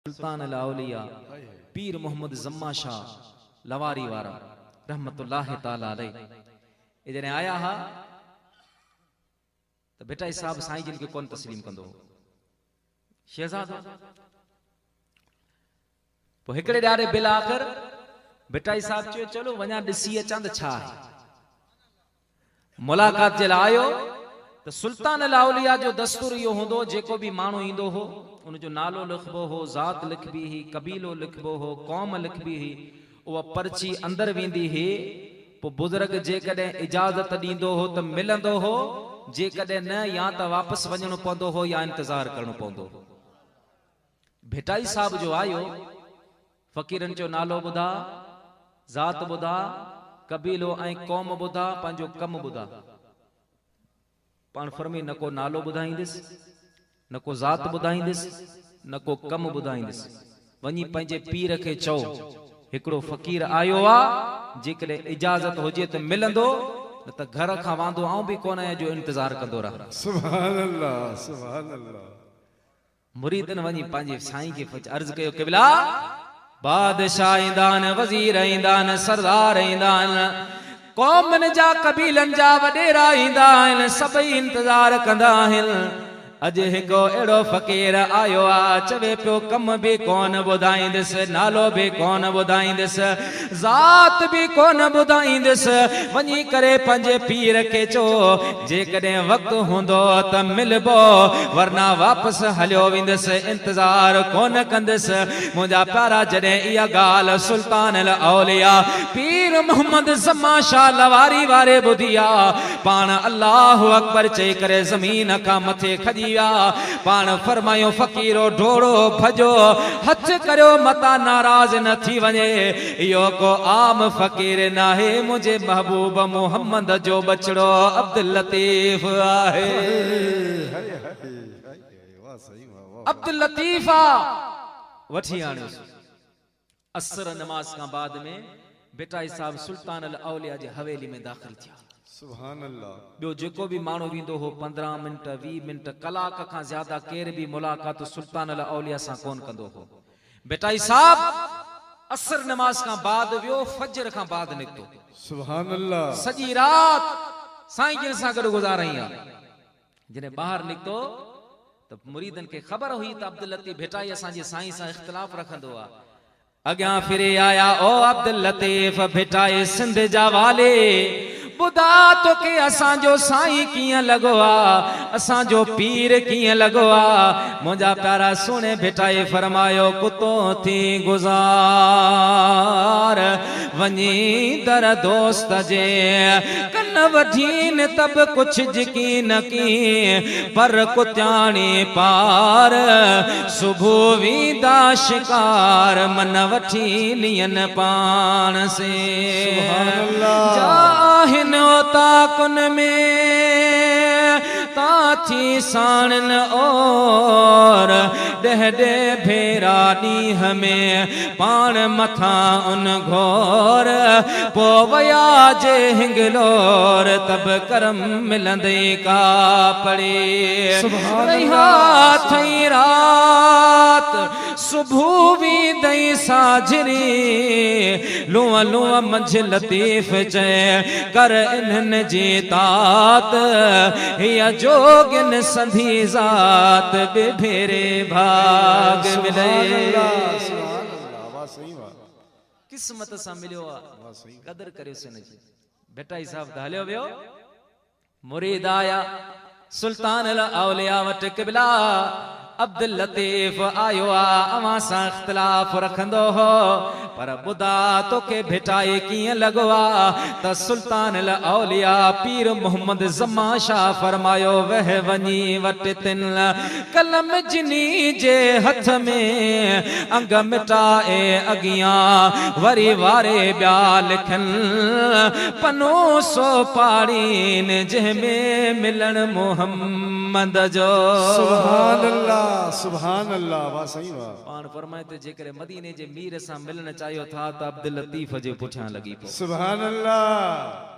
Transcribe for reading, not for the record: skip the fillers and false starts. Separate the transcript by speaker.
Speaker 1: सुल्तान अल औलिया पीर मोहम्मद जम्मा शाह लवारी वारा रहमतुल्लाह ताला अलैह जने आया हा तो बेटा साहब साईं जिन के कौन तस्लीम कंदो शहजादो पो हिकड़े ॾारे बिल आखिर बेटा साहब चयो चलो वञा ॾिसी अचां त छा आहे मुलाकात जे लाइ आयो तो सुल्तान अल औलिया जो दस्तूर इहो हूंदो जेको भी माण्हू ईंदो हो उनजो नालो लिखबो हो ज़ात लिखबी ही कबीलो लिखबो हो कौम लिखबी ही उहा पर्ची अंदर वेंदी ही पो बुजुर्ग जेकॾहिं इजाजत ॾींदो हो त मिलंदो हो जेकॾहिं न या त वापस वञणो पवंदो हो या इंतजार करणो पवंदो हो भेटाई साहब जो आयो फकीरन जो नालो ॿुधा ज़ात ॿुधा कबीलो ऐं कौम ॿुधा पंहिंजो कम ॿुधा पाण फरमी न को नालो ॿुधाईंदुसि न को ज़ात ॿुधाईंदुसि न को कम ॿुधाईंदुसि वञी पंहिंजे पीर खे चओ हिकिड़ो फ़कीर आयो आ जेकॾहिं इजाज़त हुजे त मिलंदो न त घर खां वांदो आऊं बि कोन आहियां जो इंतजार कंदो रहां
Speaker 2: सुभान अल्लाह सुभान अल्लाह
Speaker 1: मुरीदन वञी पंहिंजे साईं खे अर्ज़ कयो क़िबला बादशाह ईंदान वज़ीर ईंदान सरदार ईंदान कौमन जा कबीलन जा वडेरा ईंदा आहिनि सभई इंतजार कंदा आहिनि अज हिको एड़ो फकीर आयो आ चवे पियो कम भी कोन ॿुधाईंदुसि नालो भी कोन ॿुधाईंदुसि ज़ात भी कोन ॿुधाईंदुसि वञी करे पंहिंजे पीर खे चओ जेकॾहिं वक़्तु हूंदो त मिलबो वरना वापस हलियो वेंदुसि इंतजार कोन कंदुसि मुंहिंजा प्यारा जॾहिं इहा ॻाल्हि सुल्तान अल औलिया पीर मोहम्मद जम्मा शाह लवारी वारे ॿुधी आ पाण अल्लाह अकबर चई करे ज़मीन खां मथे खजी पान फरमायो फकीरो ढोड़ो भजो हथ करियो मता नाराज न थी वञे यो को आम फकीर नाहे मुझे महबूब मोहम्मद जो बचड़ो अब्दुल लतीफ आहे अब्दुल लतीफा वठी आणियो असर नमाज का बाद में बेटा साहब सुल्तान अल औलिया जे हवेली में दाखिल थिया
Speaker 2: सुभान अल्लाह
Speaker 1: बियो जेको भी मानो विंदो हो 15 मिनट 20 मिनट कलाक का ज्यादा केर भी मुलाकात सुल्तान अल औलिया सा कोन कंदो हो बेटाई साहब असर नमाज का बाद वियो फजर का बाद निकतो
Speaker 2: सुभान अल्लाह
Speaker 1: सजी रात साईं जिन सा गड गुजारई जने बाहर निकतो तो मुरीदन के खबर हुई त अब्दुल लतीफ बेटाई असा जे साईं सा इख्तिलाफ रखंदो आ अग्या फिरे आया ओ अब्दुल लतीफ बेटाई सिंध जा वाले बुधा तो के असांजो साईं किया लगो आ असांजो पीर किया लगो आ मुंजा प्यारा सुने बेटाए फरमायो कुतो थी गुजार वनी दर दोस्त जे कन वठीन तब कुछ यकीन की पर कुत्याणी पार सुबह वीदा शिकार मन वठी लियन पान से सुभान अल्लाह नोता कुन में ताथी साणन और डह डे भेरा दी हमें पान मथा उन घोर पो वया जे हिंगलोर तब करम मिलंदे का पड़े रहा थई रात सुबह भी दई साजरी लुआ लुआ मंझ लतीफ चे कर इन्हन जी तात या जोगिन संधी जात बेभेरे भाग मिले किस्मत सा मिलियो कदर करियो से न बेटा साहब हलियो वियो मुरीद आया सुल्तान अल औलिया वट क़िबला अब्दुल लतीफ आयो आ अवां सां इख्तिलाफ रखंदो हो पर बुधा तो के भेटाए किए लगो आ त सुल्तान अल औलिया पीर मोहम्मद जम्मा शाह फरमायो वह वनी वट तिन कलम जिनी जे हथ में अंग मिटाए अगिया वरी वारे ब्या लिखन पनो सो पाड़ीन जंहिंमें मिलन मोहम्मद जो
Speaker 2: सुभान अल्लाह सुभान अल्लाह वाह सही वाह
Speaker 1: पान फरमाए ते जेकर मदीने जे मीर सां मिलण चाहियो था त अब्दुल लतीफ जे पुठियां लगी पो
Speaker 2: सुभान अल्लाह।